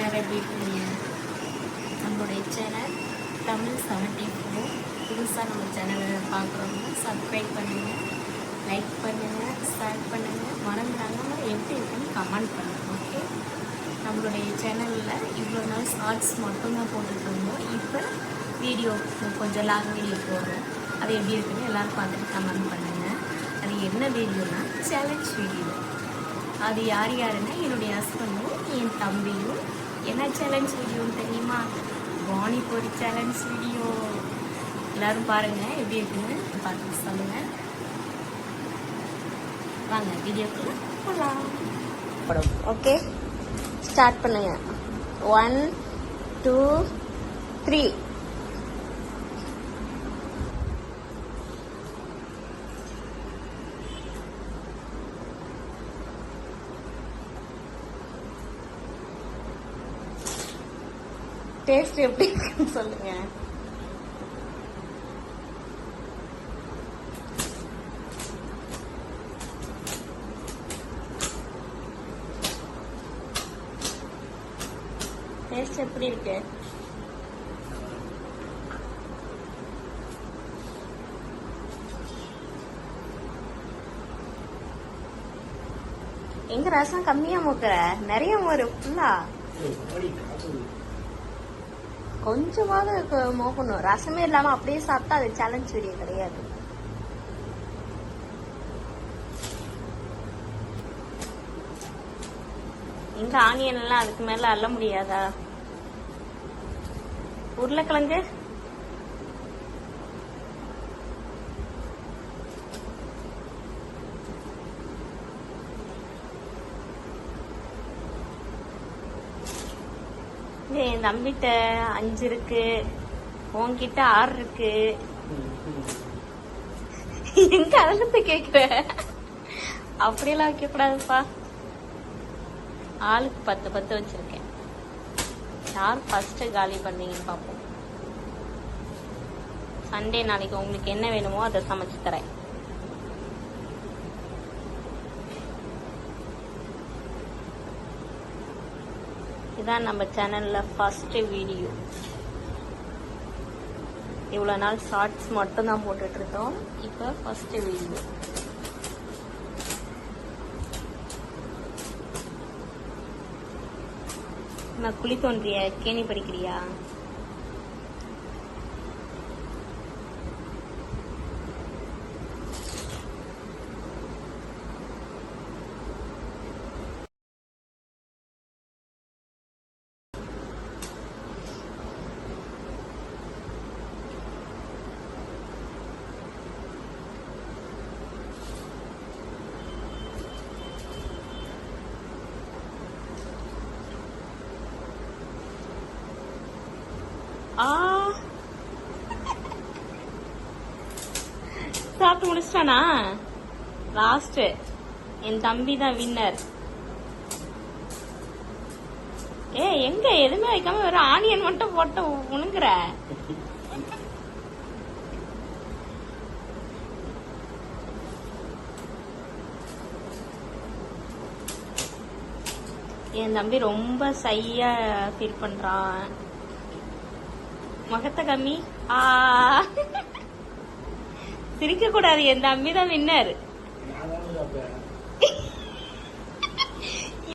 எல்லாரும் எப்படி இருக்கீங்க? நம்மளுடைய சேனல் தமிழ் 74. புதுசாக நம்ம சேனலை பார்க்குறவங்க சப்ஸ்கிரைப் பண்ணுங்கள், லைக் பண்ணுங்கள், ஷேர் பண்ணுங்கள், மறந்துடாமல் எப்படி இருக்குன்னு கமெண்ட் பண்ணுங்கள். ஓகே, நம்மளுடைய சேனலில் இவ்வளோ நாள் ஷார்ட்ஸ் மட்டும்தான் போட்டுட்ருந்தோம். இப்போ வீடியோ கொஞ்சம் லாங் வீடியோ போடுறோம். அது எப்படி இருக்குன்னு எல்லோரும் பார்த்துட்டு கமெண்ட் பண்ணுங்கள். அது என்ன வீடியோனா சேலஞ்ச் வீடியோ. அது யார் யாருன்னா என்னுடைய ஹஸ்பண்டும் என் தம்பியும். என்ன சேலஞ்ச் வீடியோன்னு தெரியுமா? Panipuri challenge video. எல்லோரும் பாருங்கள் எப்படி இருக்குன்னு பார்த்து சொல்லுங்கள். வாங்க வீடியோக்குள்ள போகலாம். ஓகே, ஸ்டார்ட் பண்ணுங்க. 1 2 3. டேஸ்ட் எப்படி இருக்குன்னு சொல்லுங்க. டேஸ்ட் எப்படி இருக்கு? எங்க ரசம் கம்மியா மூக்குற? நிறைய மோரு ஃபுல்லா. கொஞ்சமாவது மோக்கணும். ரசமே இல்லாம அப்படியே சாப்பிட்டா அது சேலஞ்ச் வீடியோ கிடையாது. எங்க ஆனியன் எல்லாம் அதுக்கு மேல அள்ள முடியாதா? உருளைக்கிழங்கு என் தம்பிட்ட 5 இருக்கு, உன்கிட்ட 6 இருக்கு. எங்க அழகத்தை கேக்குற? அப்படியெல்லாம் வைக்க கூடாதுப்பா. ஆளுக்கு 10 வச்சிருக்கேன். யார் ஃபர்ஸ்ட் காலி பண்ணீங்கன்னு பாப்போம். சண்டே நாளைக்கு உங்களுக்கு என்ன வேணுமோ அதை சமைச்சு தரேன். இதான் நம்ம சேனல்ல ஃபர்ஸ்ட் வீடியோ. இவ்வளவு நாள் ஷார்ட்ஸ் மட்டும் தான் போட்டுட்டு இருந்தோம். இப்போ ஃபர்ஸ்ட் வீடியோ. நான் குழி தோன்றிய கேணி படிக்கிறியா? சாப்பிட்டு முடிச்சிட்டானா? லாஸ்ட் என் தம்பி தான் வின்னர். எங்க எதுவுமே வைக்காம வெறும் ஆனியன் மட்டும் போட்டு உணுங்குற? என் தம்பி ரொம்ப சையா ஃபீல் பண்றான். முகத்தை கம்மி. சிரிக்க கூடாது. என் தம்பி தான் வின்னர்.